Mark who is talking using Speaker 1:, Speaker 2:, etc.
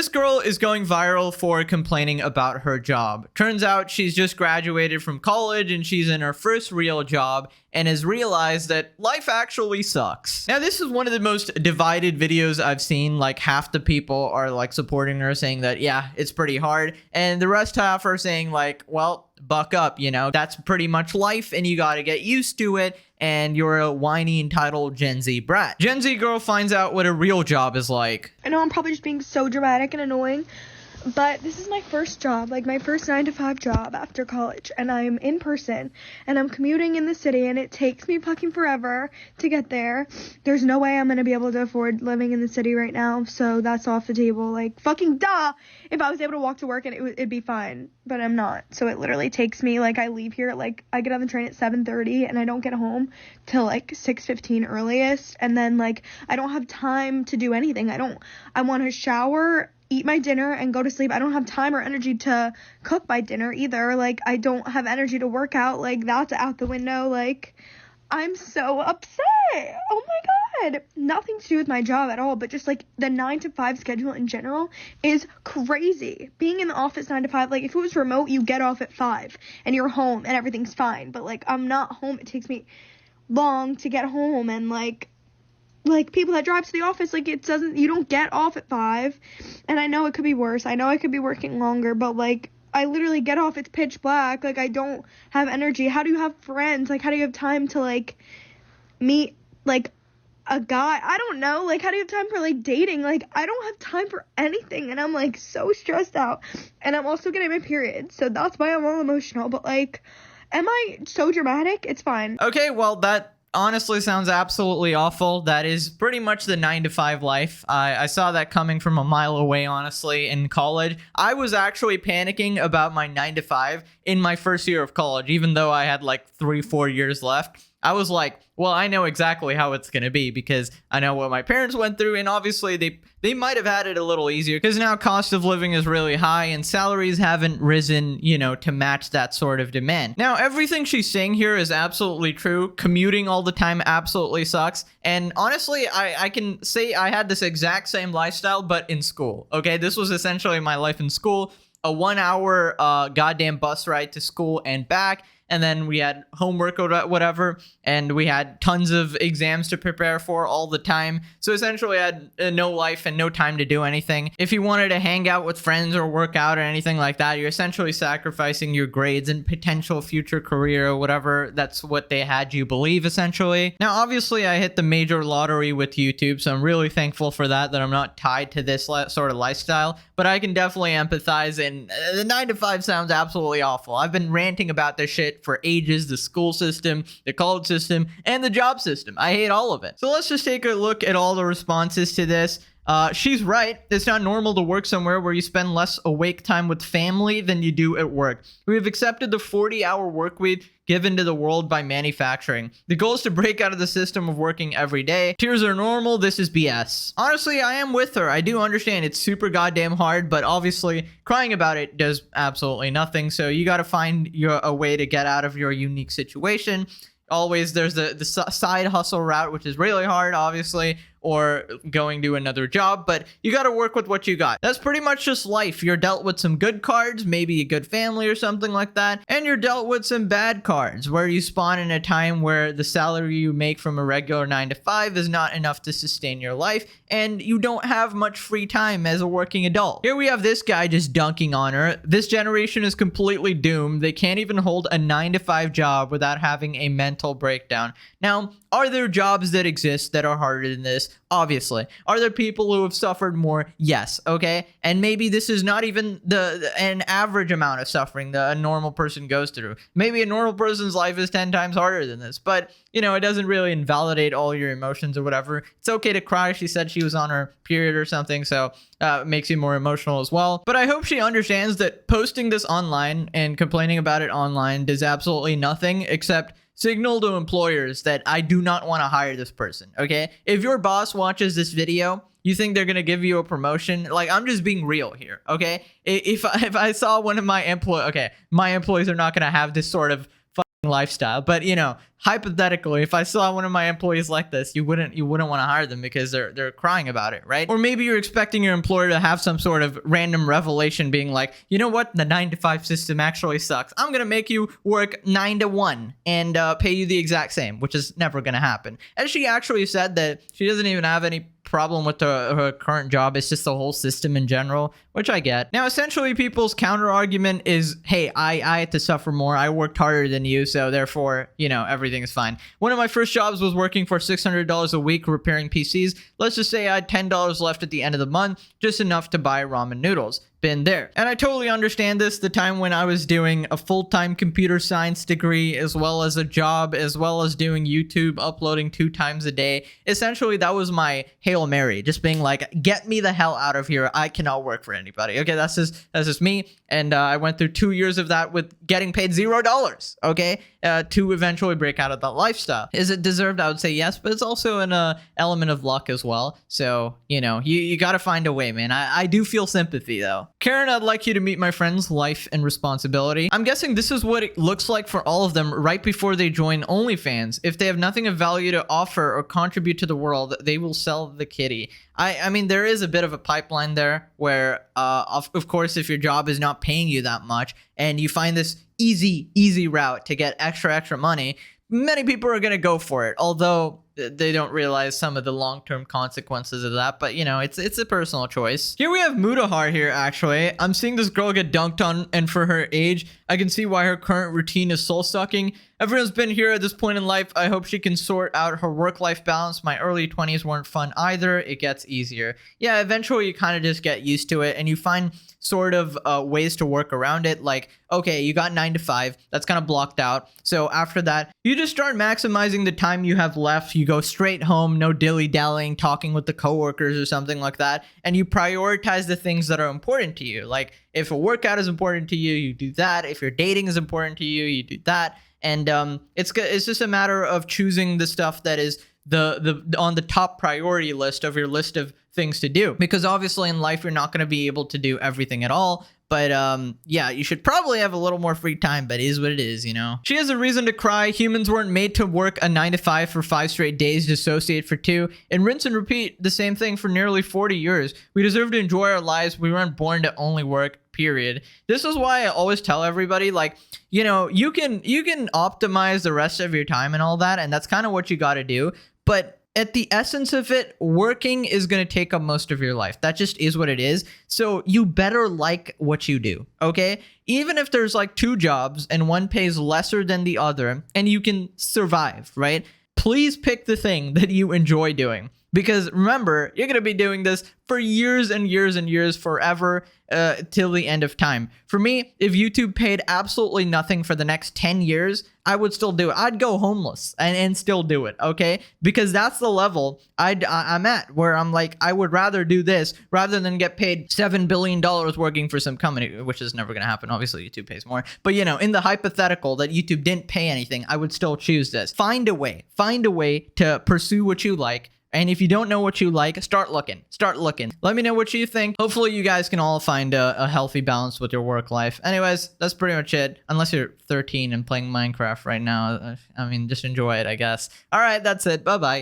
Speaker 1: This girl is going viral for complaining about her job. Turns out she's just graduated from college and she's in her first real job and has realized that life actually sucks. Now, this is one of the most divided videos I've seen. Like, half the people are like supporting her, saying that, yeah, it's pretty hard. And the rest half are saying like, well, buck up, you know, that's pretty much life and you gotta get used to it. And you're a whiny, entitled Gen Z brat. Gen Z girl finds out what a real job is like.
Speaker 2: I know I'm probably just being so dramatic and annoying, but this is my first job, like my first 9-to-5 job after college, and I'm in person, and I'm commuting in the city, and it takes me fucking forever to get there. There's no way I'm gonna be able to afford living in the city right now, so that's off the table. Like, fucking duh! If I was able to walk to work, and it'd be fine, but I'm not. So it literally takes me, like, I leave here, like, I get on the train at 7:30, and I don't get home till, like, 6:15 earliest, and then, like, I don't have time to do anything. I want to shower, eat my dinner, and go to sleep. I don't have time or energy to cook my dinner either. Like, I don't have energy to work out. Like, that's out the window. Like, I'm so upset. Oh my god. Nothing to do with my job at all, but just, like, the 9-to-5 schedule in general is crazy. Being in the office 9-to-5, like, if it was remote, you get off at 5, and you're home, and everything's fine. But, like, I'm not home. It takes me long to get home, and, like, people that drive to the office, like, you don't get off at 5, and I know it could be worse. I know I could be working longer, but, like, I literally get off, it's pitch black, like, I don't have energy. How do you have friends? Like, how do you have time to, like, meet, like, a guy? I don't know. Like, how do you have time for, like, dating? Like, I don't have time for anything, and I'm, like, so stressed out, and I'm also getting my period, so that's why I'm all emotional, but, like, am I so dramatic? It's fine.
Speaker 1: Okay, well, that honestly sounds absolutely awful. That is pretty much the 9-to-5 life. I saw that coming from a mile away, honestly, in college. I was actually panicking about my 9-to-5 in my first year of college, even though I had like 3-4 years left. I was like, well, I know exactly how it's going to be because I know what my parents went through, and obviously they might have had it a little easier because now cost of living is really high and salaries haven't risen, you know, to match that sort of demand. Now, everything she's saying here is absolutely true. Commuting all the time absolutely sucks. And honestly, I can say I had this exact same lifestyle, but in school. Okay, this was essentially my life in school. A 1-hour goddamn bus ride to school and back. And then we had homework or whatever, and we had tons of exams to prepare for all the time. So essentially I had no life and no time to do anything. If you wanted to hang out with friends or work out or anything like that, you're essentially sacrificing your grades and potential future career or whatever. That's what they had you believe, essentially. Now, obviously, I hit the major lottery with YouTube, so I'm really thankful for that I'm not tied to this sort of lifestyle. But I can definitely empathize, and the 9-to-5 sounds absolutely awful. I've been ranting about this shit for ages, the school system, the college system, and the job system. I hate all of it. So let's just take a look at all the responses to this. She's right. It's not normal to work somewhere where you spend less awake time with family than you do at work. We have accepted the 40-hour work week given to the world by manufacturing. The goal is to break out of the system of working every day. Tears are normal. This is BS. Honestly, I am with her. I do understand it's super goddamn hard, but obviously crying about it does absolutely nothing. So you got to find a way to get out of your unique situation. Always there's the side hustle route, which is really hard, obviously, or going to another job, but you got to work with what you got. That's pretty much just life. You're dealt with some good cards, maybe a good family or something like that, and you're dealt with some bad cards where you spawn in a time where the salary you make from a regular 9-to-5 is not enough to sustain your life, and you don't have much free time as a working adult. Here we have this guy just dunking on her. This generation is completely doomed. They can't even hold a 9-to-5 job without having a mental breakdown. Now, are there jobs that exist that are harder than this? Obviously. Are there people who have suffered more? Yes. Okay. And maybe this is not even an average amount of suffering that a normal person goes through. Maybe a normal person's life is 10 times harder than this, but you know, it doesn't really invalidate all your emotions or whatever. It's okay to cry. She said she was on her period or something, so it makes you more emotional as well. But I hope she understands that posting this online and complaining about it online does absolutely nothing except signal to employers that I do not want to hire this person, okay? If your boss watches this video, you think they're going to give you a promotion? Like, I'm just being real here, okay? If I saw one of my employees, okay, my employees are not going to have this sort of lifestyle. But hypothetically, if I saw one of my employees like this, you wouldn't want to hire them because they're crying about it, right? Or maybe you're expecting your employer to have some sort of random revelation being like, you know what, the 9 to 5 system actually sucks. I'm gonna make you work 9 to 1 and pay you the exact same, which is never gonna happen. And she actually said that she doesn't even have any problem with her current job. It's just the whole system in general, which I get. Now, essentially, people's counter argument is, hey, I had to suffer more. I worked harder than you, so therefore, everything is fine. One of my first jobs was working for $600 a week repairing PCs. Let's just say I had $10 left at the end of the month, just enough to buy ramen noodles. Been there. And I totally understand this. The time when I was doing a full-time computer science degree, as well as a job, as well as doing YouTube, uploading 2 times a day. Essentially, that was my Hail Mary, just being like, get me the hell out of here. I cannot work for anybody. Okay, that's just me. And I went through 2 years of that with getting paid $0, okay, to eventually break out of that lifestyle. Is it deserved? I would say yes, but it's also an element of luck as well. So, you got to find a way, man. I do feel sympathy, though. Karen, I'd like you to meet my friend's life and responsibility. I'm guessing this is what it looks like for all of them right before they join OnlyFans. If they have nothing of value to offer or contribute to the world, they will sell the kitty. I mean, there is a bit of a pipeline there where, of course, if your job is not paying you that much and you find this easy route to get extra money, many people are going to go for it, although they don't realize some of the long-term consequences of that. But, it's a personal choice. Here we have Mudahar here, actually. I'm seeing this girl get dunked on, and for her age, I can see why her current routine is soul-sucking. Everyone's been here at this point in life. I hope she can sort out her work-life balance. My early 20s weren't fun either. It gets easier. Yeah, eventually you kind of just get used to it, and you find sort of ways to work around it. Like, okay, you got 9 to 5. That's kind of blocked out. So after that, you just start maximizing the time you have left. You go straight home, no dilly-dallying, talking with the coworkers or something like that. And you prioritize the things that are important to you. Like, if a workout is important to you, you do that. If your dating is important to you, you do that. And it's just a matter of choosing the stuff that is the on the top priority list of your list of things to do, because obviously in life you're not going to be able to do everything at all. But yeah, you should probably have a little more free time, but it is what it is, She has a reason to cry. Humans weren't made to work a 9 to 5 for 5 straight days, dissociate for 2, and rinse and repeat the same thing for nearly 40 years. We deserve to enjoy our lives. We weren't born to only work, period. This is why I always tell everybody, like, you can optimize the rest of your time and all that, and that's kind of what you got to do. But at the essence of it, working is going to take up most of your life. That just is what it is. So you better like what you do, okay? Even if there's like 2 jobs and one pays lesser than the other and you can survive, right? Please pick the thing that you enjoy doing. Because remember, you're going to be doing this for years and years and years, forever, till the end of time. For me, if YouTube paid absolutely nothing for the next 10 years, I would still do it. I'd go homeless and still do it, okay? Because that's the level I'm at, where I'm like, I would rather do this rather than get paid $7 billion working for some company, which is never going to happen. Obviously, YouTube pays more. But, in the hypothetical that YouTube didn't pay anything, I would still choose this. Find a way to pursue what you like. And if you don't know what you like, start looking. Let me know what you think. Hopefully you guys can all find a healthy balance with your work life. Anyways, that's pretty much it. Unless you're 13 and playing Minecraft right now. I mean, just enjoy it, I guess. All right, that's it. Bye-bye.